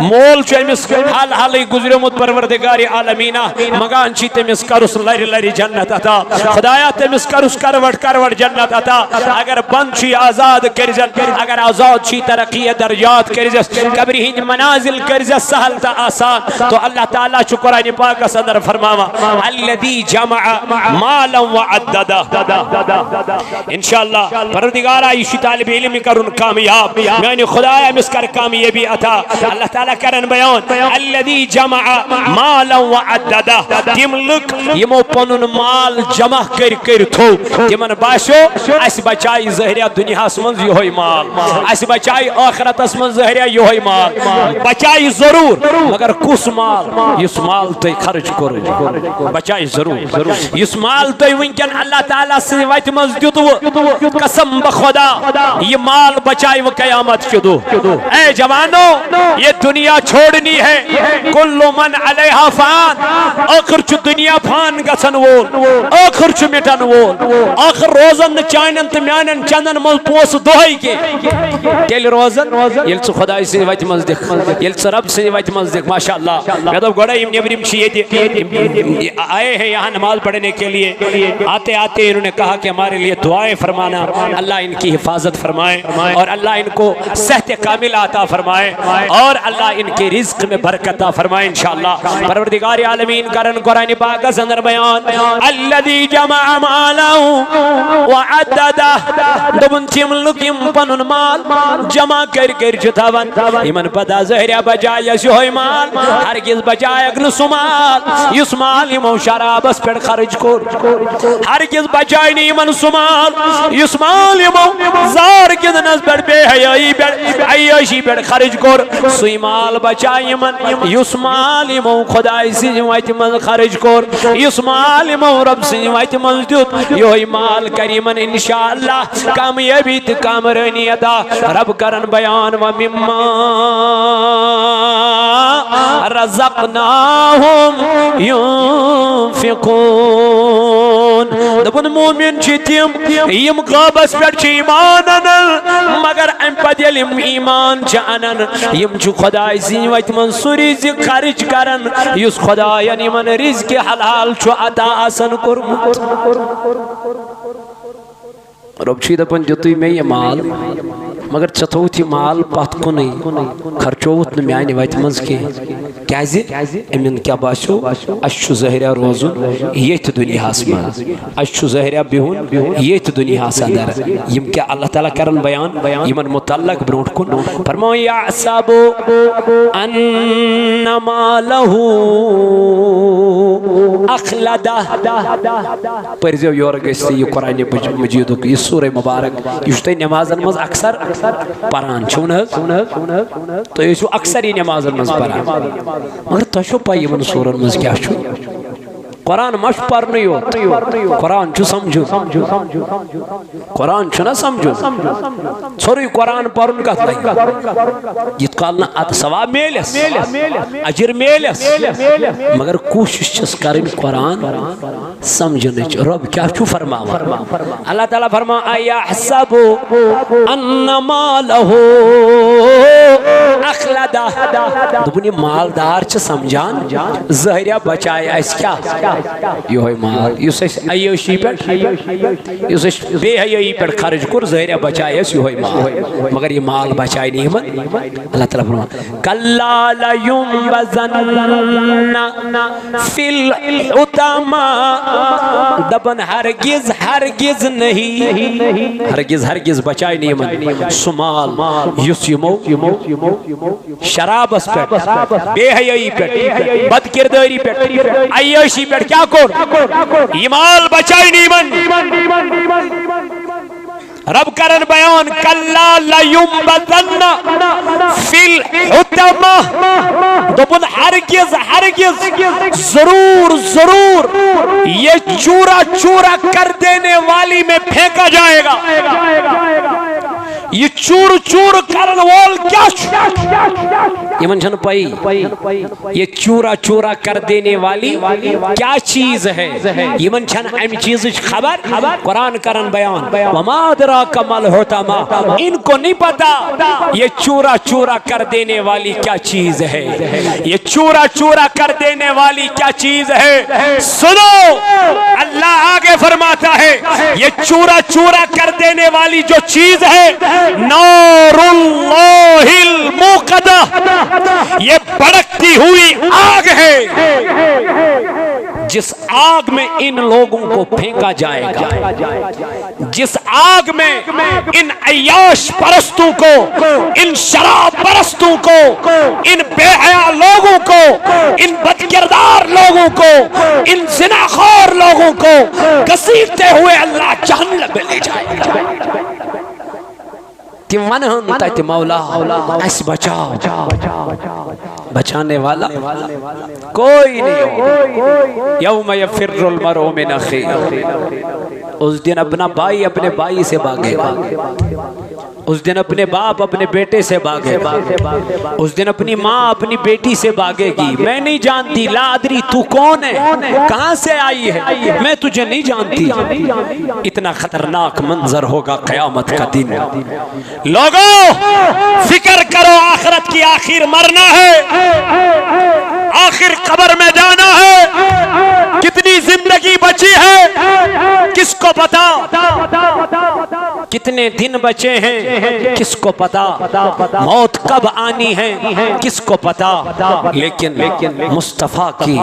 मोल अमिस हाल हाल गुजरमुत परवरदिगार आलमीना मगान छी तमिस करुस लरि लरि जन्नत अता खुदाया तमिस करुस करवट करवट जन्नत अता अगर बंद छी आजाद करजन अगर आजाद छी तरक्की दर्जात करजस कब्र हिंद मनाजिल करजस सहल ता आसान तो अल्लाह ताला छु कुरान पाक सदर फरमावा अल्लदी जमा मालन व अद्ददा इंशाअल्लाह परवरदिगार इस तालिब इल्म करुन कामयाब यानी खुदाया मिस कर कामयाबी अता अल्लाह ताला करन बयान अल्लदी जमा मालन व अद्ददा तिम लुक यमो पनुन माल जमा कर थो तिमन बाशो अस बचाई जहरिया दुनियास मंज योय माल अस बचाई आखिरतस मंज जहरिया योय माल बचाई जरूर मगर कुस माल इस माल तय खर्च कर बचाई जरूर इस माल तय वनकन अल्लाह ताला से वत मंज दितु कसम बखुदा ये माल बचाई व कयामत के दो ए जवानों ये दुनिया छोड़नी है कुल्लु मन अलैहा फान आखिर च दुनिया फान गसन वोल आखिर च मिटन वोल आखिर रोजन चानन त म्यानन चंदन मल पोस दोहई के तेल रोजन येल च खुदाई से वत मंज देख येल च रब से वत मंज देख माशाअल्लाह मैं तो गोड़ा इम नेबरिम छी ये आए हैं यहाँ नमाज पढ़ने के लिए आते आते इन्होंने कहा कि हमारे लिए दुआएं फरमाना अल्लाह इनकी हिफाजत फरमाए और अल्लाह इनको सेहत कामिल अता फरमाए और अल्लाह इनके रिज्क में बरकत अता फरमाए इंशाअल्लाह परवरदिगार आलमीन कर करन कुरान पाक अंदर बयान अल्लज़ी जमा मालहु व अद्ददा दोबन तिम लुक यम पनुन माल जमा कर थवन यमन पता ज़हरिया बजाय होय माल हरगिज बजाय न सुमाल युस माल यमो शराबस पे खर्च कोर हरगिज बजाय न यमन सुमाल युस माल यमो जार गिदनस पे बेहयाई पे अय्याशी पे खर्च कोर सुई माल बचाय यमन युस माल यमो खुदाई सिन वत मन खर्च कोर युस माल यमो रब सिन वत मन दुत योय माल करीमन इंशाअल्लाह कामयाबी त कामरानी अदा रब करन बयान व मिम्मा रज़क़नाहुम युनफ़िक़ून दबन मोमिन चितिम यम ग़ाबस पे ईमान अनन मगर अम पदल ईमान च अनन यम च खुदाई सिन वत मन सुरिज खर्च करन युस खुदायन यमन रिज़्क़ हलाल च अता आसन कोरमुत रब छी दपन जुतुय मे ये माल मगर चथौत यह माल पत कुन खर्चोत न माने वत मज क्या अमिन क्या बासो अस ज़हरिया रोजुन ये दुनिया मज अस ज़हरिया बिहुन ये दुनिया अंदर यम क्या अल्लाह ताला करन बयान यमन मुतल्लक ब्रोट कुन फरमाओ यासबु अन्ना मालहु अखलदा परजो योर गसी ये कुरान मजीद ये सूरह मुबारक यह नमाजन मज अक्सर परान तो ये अक्सर ही नमाजन मज परान मगर तुम पै इन सूरन मज क्या कुरान मश पर्न योत कुरान समझो कुरान ना समझो सोरी कुरान पर्न कत यत काल न अत सवाब मेलस अजर मेलस मगर कोशिश करन कुरान समझन रब क्या फरमावा अल्लाह ताला फरमा अयहसबु अन्ना मालहु अखलदा दुबनी मालदार च समझान ज़हरिया बचाए अस क्या योय माल युस अय्याशी पे युस बेहयाई पे खर्च कोर ज़हरिया बचाए योय माल मगर ये माल बचाए नहीं मन अल्लाह ताला फरमा कल्ला ला युंबज़न्ना फिल उतमा दबन हरगिज हरगिज नहीं हरगिज बचाए नहीं मन सुमाल युस यमो शराबस पे बेहयाई पे बदकिरदारी पे अय्याशी पे क्या कोर ईमाल बचाई नहीं मन रब करन बयान कल्ला ला युंबज़न्ना फिल हुतमा दोबन हरगिज हरगिज जरूर जरूर ये चूरा चूरा कर देने वाली में फेंका जाएगा ये चूर चूर करन वाल क्या यमन छन पाई ये चूरा चूरा कर देने वाली क्या चीज है यमन छन अम चीज खबर कुरान करन बयान वमा अदराका मल हुतमा इनको नहीं पता ये चूरा चूरा कर देने वाली क्या चीज है ये चूरा चूरा कर देने वाली क्या चीज है सुनो अल्लाह आगे फरमाता है ये चूरा चूरा कर देने वाली जो चीज है नारुल्लाहिल मुक़द्दा ये भड़कती हुई आग है जिस आग में इन लोगों को फेंका जाएगा जिस आग में इन अय्याश परस्तों को इन शराब परस्तों को इन बेहया लोगों को इन बदकिरदार लोगों को इन ज़िनाख़ोर लोगों को घसीटते हुए अल्लाह जहन्नम में ले जाएगा मौला अस बचाओ बचाने वाला कोई नहीं हो यौम यफ़िर्रुल मरउ मिन अख़ीह उस दिन अपना भाई अपने भाई से भागेगा उस दिन अपने बाप अपने बेटे से भागेगा उस दिन अपनी माँ अपनी बेटी से भागेगी मैं नहीं जानती लादरी तू कौन है कहाँ से आई है मैं तुझे नहीं जानती इतना खतरनाक मंजर होगा क़यामत का दिन लोगों फिक्र करो आखिरत की आखिर मरना है आखिर कब्र में जाना है कितनी कितनी जिंदगी बची है किसको पता, कितने दिन बचे हैं किसको पता, मौत कब आनी है किसको पता। लेकिन मुस्तफ़ा की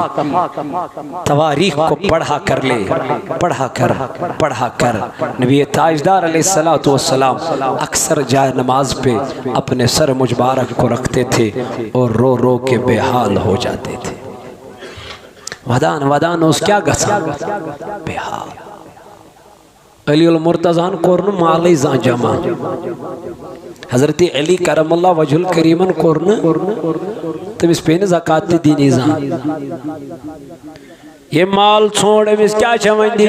तवारीख को पढ़ा कर ले, पढ़ा कर नबी ताजदार अलैहिस्सलातु वस्सलाम अक्सर जाए नमाज पे अपने सर मुबारक को रखते थे और रो रो के बेहाल हो जाते थे। वदान वदान उस क्या गसा बेहाल। अलीउल मुर्तज़ान कोरन माली जा जमा, हजरत अली करमल्ला वजहुल करीमन कोरन तमिस पे ज़कात दीनी जा। ये माल छोड़ अमिस क्या चवन दी,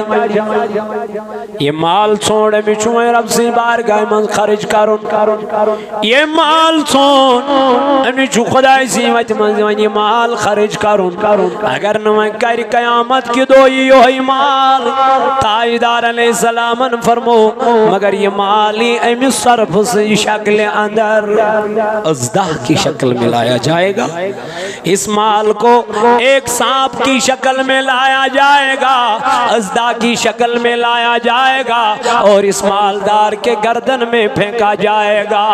ये माल छोड़ अमिस रब से बारगाह में खर्च करुन, ये माल छोड़ अमिस खुदाई सी वत मन ये माल खर्च करुन। अगर न कर कयामत की दो ये माल ताजदार अलैहिस्सलाम फरमो मगर ये माल ही अमिस सर्फ से शक्ल अंदर अज़दा की शक्ल में लाया जाएगा। इस माल को एक सांप की शक्ल में लाया जाएगा, अज़दा की शक्ल में लाया जाएगा और इस मालदार के गर्दन में फेंका जाएगा।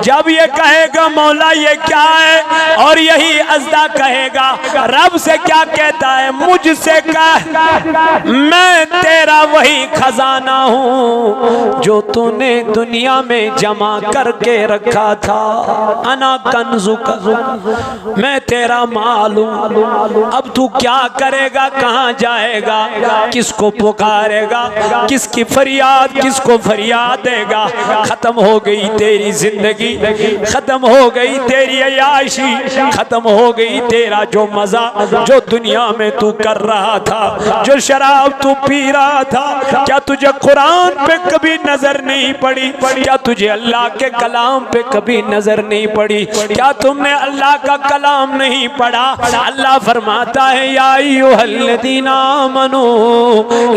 जब ये कहेगा मौला ये क्या है, और यही अज़दा कहेगा रब से क्या कहता है, मुझसे कह मैं तेरा वही खजाना हूँ जो तूने दुनिया में जमा करके रखा था। अना कंजुका, मैं तेरा माल हूँ। अब तू क्या करेगा, कहाँ जाएगा, किसको पुकारेगा, किसकी फरियाद किसको फरियाद देगा। खत्म हो गई तेरी जिंदगी, खत्म हो गई तेरी अयाशी, खत्म हो गई तेरा जो मजा जो दुनिया में तू कर रहा था, जो शराब तू पी रहा था। क्या तुझे कुरान पे कभी नजर नहीं पड़ी, क्या तुझे अल्लाह के कलाम पे कभी नजर नहीं पड़ी, क्या तुमने अल्लाह का कलाम नहीं पढ़ा। अल्लाह फरमाता है या अय्युहल्लज़ीना आमनू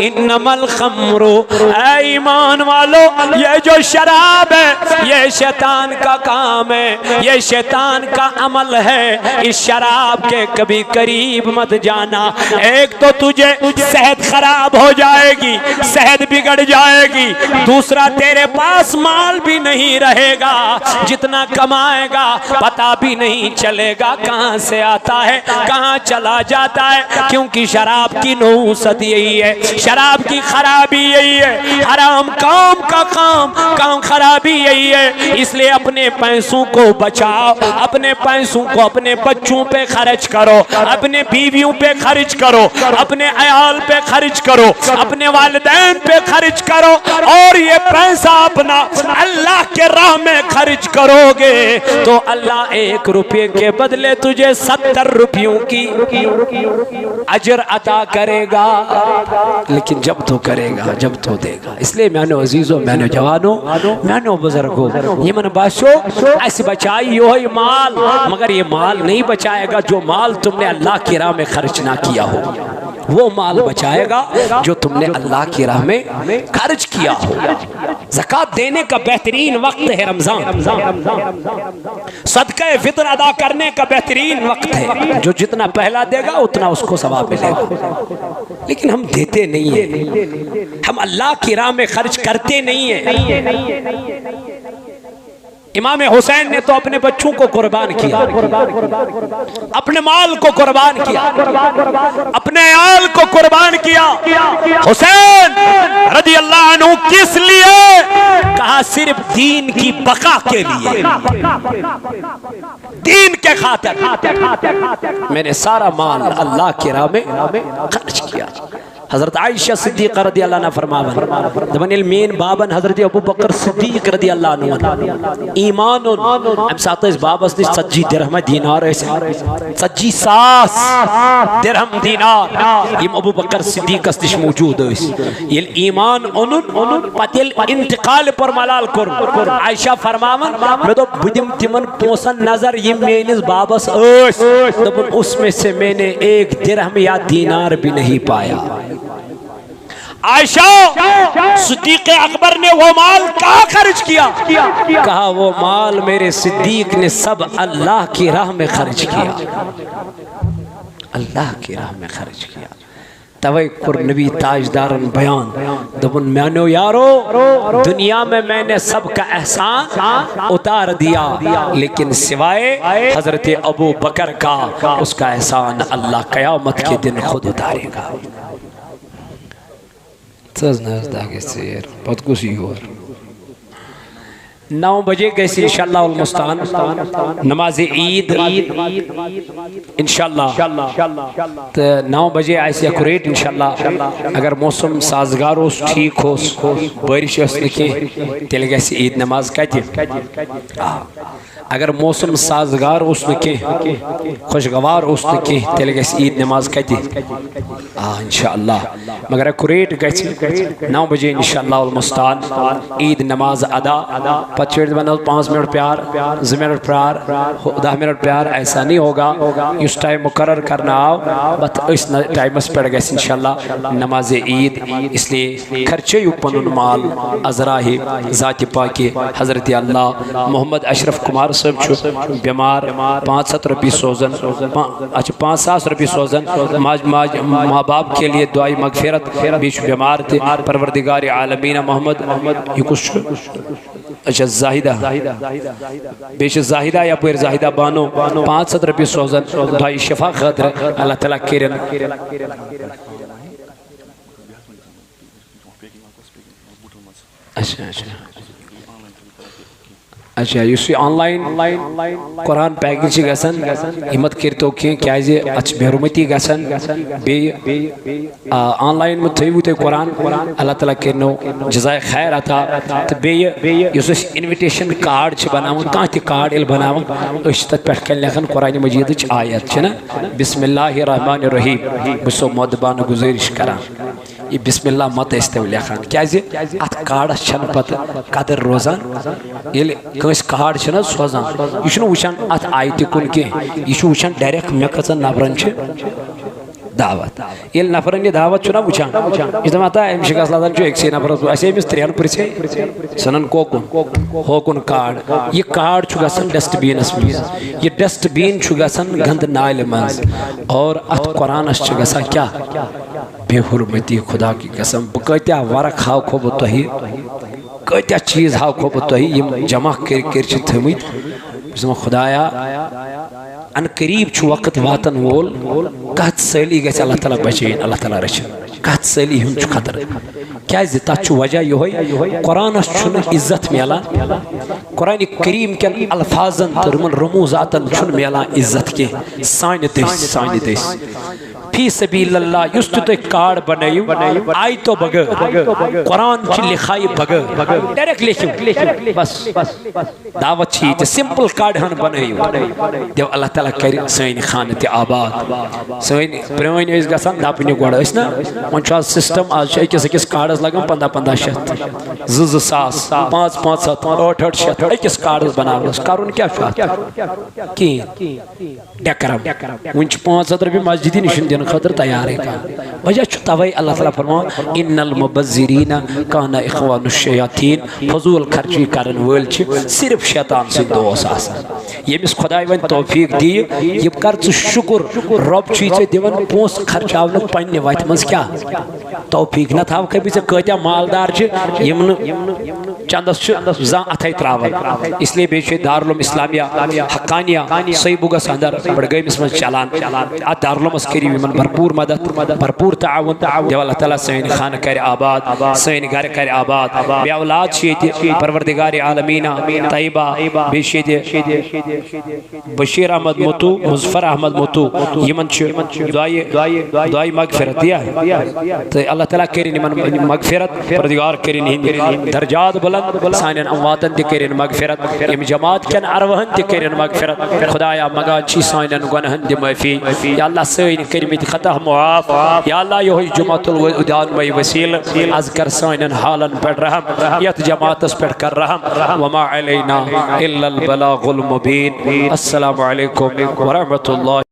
इन्नमल खम्रु, ऐ ईमान वालो ये जो शराब है ये शैतान का काम है, ये शैतान का अमल है। इस शराब के कभी करीब मत जाना। एक तो तुझे सेहत खराब हो जाएगी, सेहत बिगड़ जाएगी, दूसरा तेरे पास माल भी नहीं रहेगा, जितना कमाएगा पता भी नहीं चलेगा कहां से आता है कहां चला जाता है। क्योंकि शराब की नौसत यही है, शराब की खराबी यही है, हराम काम का काम खराबी यही है। इसलिए अपने पैसों को बचाओ, अपने पैसों को अपने बच्चों पे खर्च करो, अपने बीवियों पे खर्च करो, अपने अयाल पे खर्च करो, अपने वालिदैन पे खर्च करो। और ये पैसा अपना अल्लाह के राह में खर्च करोगे तो अल्लाह 1 रुपये के बदले तुझे 70 रुपयों की अजर अता करेगा। लेकिन जब तो करेगा जब तो देगा। इसलिए मैंने अजीजों, मैंने जवानों, मैंने बुजुर्गों, ये मन बाशो ऐसे बचाई हो माल, मगर ये माल नहीं बचाएगा जो माल तुमने अल्लाह की राह में खर्च ना किया हो। वो माल बचाएगा जो तुमने अल्लाह की राह में खर्च किया हो। ज़कात देने का बेहतरीन वक्त है रमजान, सदका फितर अदा करने का बेहतरीन वक्त है। जो जितना पहला देगा उतना उसको सवाब मिलेगा। लेकिन हम देते नहीं है, हम अल्लाह की राह में खर्च करते नहीं है। इमाम हुसैन ने तो अपने बच्चों को कुर्बान किया, अपने माल को कुर्बान किया, अपने आल को कुर्बान किया। हुसैन रज़ी अल्लाह अन्हु किस लिए? कहा सिर्फ दीन की बका के लिए, दीन के खातिर मैंने सारा माल अल्लाह की राह में खर्च किया। हजरत आयशा सिद्दीक़ा रज़ी अल्लाह अन्हा फरमावन दमनिल मीन बाबन हजरत अबू बकर सिद्दीक़ रज़ी अल्लाह अन्हु ईमानुन हम साथ इस बाबस ने सज्जी दिरहम दीनार ऐसे सज्जी सास दिरहम दीनार इम अबू बकर सिद्दीक़ अस्तिश मौजूद है। ये ईमान उन पतिल इंतकाल पर मलाल कर आयशा फरमावन मैं तो बुदिम तिमन पोसन नजर ये मेनिस बाबस दबन उसमें से मैंने 1 दिरहम या दीनार भी नहीं पाया। आयशा सिद्दीक़ अकबर ने वो माल कहाँ खर्च किया? कहा वो माल मेरे सिद्दीक ने सब अल्लाह की राह में खर्च किया, अल्लाह की राह में खर्च किया। तवे कुर नबी ताजदारन बयान दबन मानो यारो दुनिया में मैंने सबका एहसान उतार दिया लेकिन सिवाय हजरत अबू बकर का उसका एहसान अल्लाह क़यामत के दिन खुद उतारेगा। बहुत कुछ 9 बजे गए इंशाअल्लाह मुस्तान नमाज ईद इंशाअल्लाह तो 9 बजे ऐसे एक्यूरेट इंशाअल्लाह अगर मौसम साजगार हो ठीक हो बारिश कह तेल गए ईद नमाज कत अगर मौसम साजगार कह खुशगवार कह तेल गए ईद नमाज कत इंशाअल्लाह मगर एक्यूरेट गए 9 बजे इंशाअल्लाह मुस्तान ईद नमाज अदा पच्चीस बनो 5 मिनट प्यार 2 मिनट प्यार 10 मिनट प्यार ऐसा नहीं होगा इस टाइम मुकर्रर करना आओ बस इस टाइम पे गए इंशाअल्लाह नमाज ईद इसलिए खर्चे पन माल अजराही ज़ात पाकि हज़रत अल्लाह मोहम्मद अशरफ कुमार साहब बीमार 500 रुपये सोजन अच्छा 5,000 रुपये सोजन माज माज माँ बाप के लिए दुआई मगफिरत बीच बीमार थे परवरदिगार आलमीन मोहम्मद ये कुछ अच्छा जाहिदा बेश जाहिदा या पुर जाहिदा बानो 500 रुपये सोजन भाई शफा खातिर अल्लाह ताला किरन अच्छा अच्छा अच्छा इस ऑनलाइन कुरान पैकेज गसन हिम्मत करतो क्या बेरुमती गसन बे ऑनलाइन में थो तुम कुरान अल्लाह ताला करनो जज़ाए खैर अता तो बे इनविटेशन कार्ड बनावन कह कार्ड बनावन तथ पे लिखन कुरान मजीद आयत ना बिस्मिल्लाहिर रहमानिर रहीम बसो मोदबान गुजारिश करान ये बिस्मिल्लाह मत तव लिखान क्या अत कार्डस पत कदर रोजान ये कार्ड सोजान यह वुचान अत आयत कुन कह यह वुचान डायरेक्ट मे कचन नफरन दावत ये नफरन यह दावत ना वुचान यह दपान अमिश लादान अक्से नफरस अमिस 3 पुरसे सनन कोकुन होकुन कार्ड यह कार्ड गसन डस्टबिनस मज यह डस्टबिन गसन गंद नाल मज और अत कुरानस गसा क्या बेहुरमती खुदा की कसम बह कत्या वरक हाव खो बह तुह कत्या चीज हाव खो बह तुह जमा कर थमित खुदाया अन करीब वक्त वातन वोल कत सली ग अल्लाह ताला बचन अल्लाह ताला रचन कत सली हूं खतर क्या तथ वजह यह कुरानस इज्जत मिलान कुरान करीम के अल्फाजन तो रमूजातन मिलान इज्जत कह सान दस फी सबीलिल्लाह युस तुम कार्ड बनयू आई तो बगैर कुरान की लिखाई बगैर डायरेक्ट लिखियो बस दावत सिंपल कार्ड हन बनयू देव अल्लाह ताला कर सन खान ते आबाद सन प्रवन गसान दपन गोड़ ना वो सिस्टम आज अकिस कार्डस लगे 15-15 शत 2-2 सास 5-5 8-8 शत अकिस कार्डस बनावस करुन क्या कहें डेकरम वो 500 रुपये मस्जिद निश दिन खतर तैयार है वजह तवे अल्लाह ताला फरमान इन्नल मुबज्जिरीन काना इख्वानुश्शयातीन फजूल खर्ची करन वल सिर्फ शैतान से दोस्त यमिस खुदाई वन तौफीक दी ये कर शुक्र रब चे दिवन पोस खर्चावन पन्ने वत मज क्या तौफीक न थाव कभी कत्या मालदार चंदस अथ त्रावन इसलिए बे दारुल इस्लामिया हक्कानिया सही बुगस अंदर बड़गमिस मज चलान अत दारुलमस करियो यमन भरपूर मदद भरपूर ताउन देव अल्लाह ताला सन खान कर आबाद सन घर कर आबाद बे औलाद परवरदिगार आलमीना तैयबा बशीर अहमद मुतू मुजफ्फर अहमद मुतू यमन दुआई मगफिरत दिया तो अल्लाह ताला करिन मगफिरत परवरदिगार करिन दर्जात बुलंद सानन अमवातन ते करिन मगफिरत यम जमात कन अरवहन ते करिन मगफिरत खुदाया मगा छी सानन गुनहन दे माफी या अल्लाह सन करिमित खता मुआफ या अल्लाह यो जुमातुल उदान मई वसील आज कर सानन हालन पर रहम यत जमातस पर कर रहम वमा अलैना इल्लल बलागुल मुबीन। अस्सलामु अलैकुम व रहमतुल्लाह।